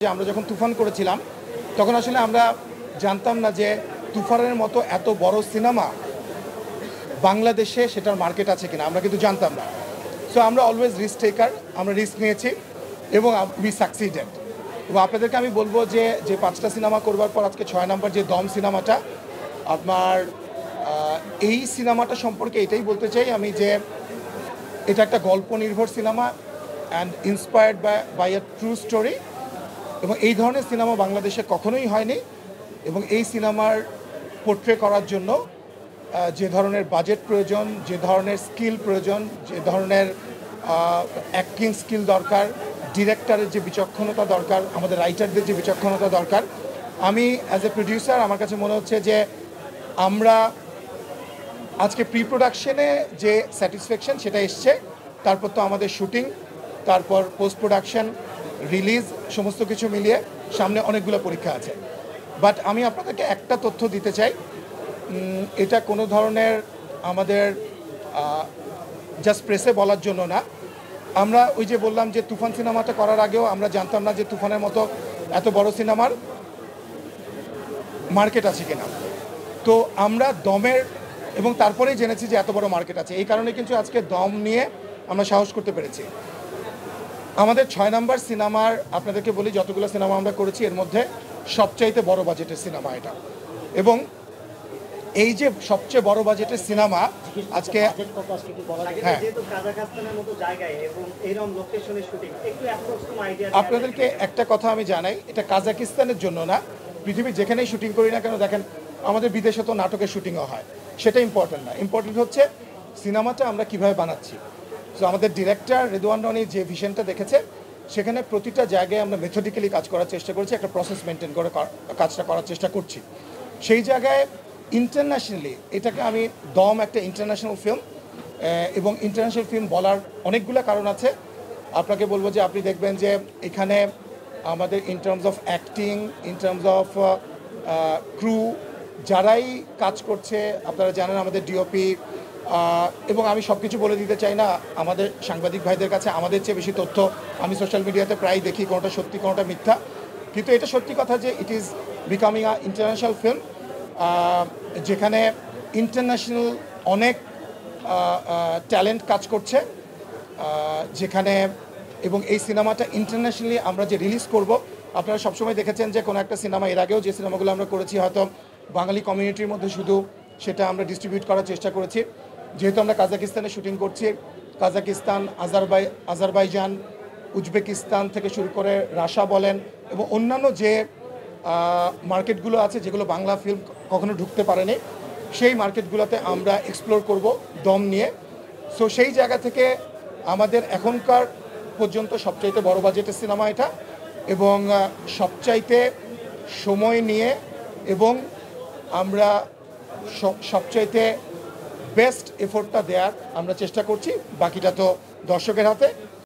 যে আমরা যখন তুফান করেছিলাম তখন আসলে আমরা জানতাম না যে তুফানের মতো এত বড় সিনেমা বাংলাদেশে সেটার মার্কেট আছে কিনা, আমরা কিন্তু জানতাম না। সো আমরা অলওয়েজ রিস্ক টেকার, আমরা রিস্ক নিয়েছি এবং উই সাকসিডেড। এবং আপনাদেরকে আমি বলবো যে 5টা সিনেমা করবার পর আজকে 6 নম্বর যে দম সিনেমাটা, আপনার এই সিনেমাটা সম্পর্কে এটাই বলতে চাই আমি যে এটা একটা গল্প নির্ভর cinema and inspired by a true story. এবং এই ধরনের সিনেমা বাংলাদেশে কখনোই হয়নি। এবং এই সিনেমার পোর্ট্রে করার জন্য যে ধরনের বাজেট প্রয়োজন, যে ধরনের স্কিল প্রয়োজন, যে ধরনের অ্যাক্টিং স্কিল দরকার, ডিরেক্টরের যে বিচক্ষণতা দরকার, আমাদের রাইটারদের যে বিচক্ষণতা দরকার, আমি অ্যাজ এ প্রডিউসার আমার কাছে মনে হচ্ছে যে আমরা আজকে প্রি প্রোডাকশনে যে স্যাটিসফ্যাকশন সেটা এসছে। তারপর তো আমাদের শুটিং, তারপর পোস্ট প্রোডাকশন, রিলিজ, সমস্ত কিছু মিলিয়ে সামনে অনেকগুলো পরীক্ষা আছে। বাট আমি আপনাদেরকে একটা তথ্য দিতে চাই, এটা কোনো ধরনের আমাদের জাস্ট প্রেসে বলার জন্য না। আমরা ওই যে বললাম যে তুফান সিনেমাটা করার আগেও আমরা জানতাম না যে তুফানের মতো এত বড় সিনেমার মার্কেট আছে কিনা। তো আমরা দমের এবং তারপরেই জেনেছি যে এত বড় মার্কেট আছে। এই কারণে কিন্তু আজকে দম নিয়ে আমরা সাহস করতে পেরেছি। আমাদের 6 নম্বর সিনেমার আপনাদেরকে বলি, যতগুলো সিনেমা আমরা করেছি এর মধ্যে সবচাইতে বড় বাজেটের সিনেমা এটা। এবং এই যে সবচেয়ে বড় বাজেটের সিনেমা আজকে, হ্যাঁ, আপনাদেরকে একটা কথা আমি জানাই, এটা কাজাকিস্তানের জন্য না, পৃথিবীর যেখানেই শুটিং করি না কেন, দেখেন আমাদের বিদেশে তো নাটকের শুটিংও হয়, সেটা ইম্পর্টেন্ট না। ইম্পর্টেন্ট হচ্ছে সিনেমাটা আমরা কিভাবে বানাচ্ছি। সো আমাদের ডিরেক্টর রেদওয়ান রনি যে ভিশনটা দেখেছে, সেখানে প্রতিটা জায়গায় আমরা মেথডিক্যালি কাজ করার চেষ্টা করছি, একটা প্রসেস মেনটেন করে কাজটা করার চেষ্টা করছি। সেই জায়গায় ইন্টারন্যাশনালি এটাকে আমি দম একটা ইন্টারন্যাশনাল ফিল্ম, এবং ইন্টারন্যাশনাল ফিল্ম বলার অনেকগুলো কারণ আছে। আপনাকে বলবো যে আপনি দেখবেন যে এখানে আমাদের in terms of acting, in terms of crew, যারাই কাজ করছে, আপনারা জানেন আমাদের ডিওপি, এবং আমি সব কিছু বলে দিতে চাই না, আমাদের সাংবাদিক ভাইদের কাছে আমাদের চেয়ে বেশি তথ্য আমি সোশ্যাল মিডিয়াতে প্রায় দেখি, কোনোটা সত্যি কোনোটা মিথ্যা। কিন্তু এটা সত্যি কথা যে it is becoming a international film, যেখানে ইন্টারন্যাশনাল অনেক ট্যালেন্ট কাজ করছে, যেখানে এবং এই সিনেমাটা ইন্টারন্যাশনালি আমরা যে রিলিজ করব, আপনারা সবসময় দেখেছেন যে কোনো একটা সিনেমা এর আগেও যে সিনেমাগুলো আমরা করেছি হয়তো বাঙালি কমিউনিটির মধ্যে শুধু সেটা আমরা ডিস্ট্রিবিউট করার চেষ্টা করেছি। যেহেতু আমরা কাজাকিস্তানে শুটিং করছি, কাজাকিস্তান, আজারবাইজান, উজবেকিস্তান থেকে শুরু করে রাশিয়া বলেন এবং অন্যান্য যে মার্কেটগুলো আছে যেগুলো বাংলা ফিল্ম কখনো ঢুকতে পারেনি, সেই মার্কেটগুলোতে আমরা এক্সপ্লোর করব দম নিয়ে। সো সেই জায়গা থেকে আমাদের এখনকার পর্যন্ত সবচাইতে বড় বাজেটের সিনেমা এটা, এবং সবচাইতে সময় নিয়ে এবং আমরা সবচাইতে বেস্ট এফোর্টটা দেওয়ার আমরা চেষ্টা করছি। বাকিটা তো দর্শকের হাতে।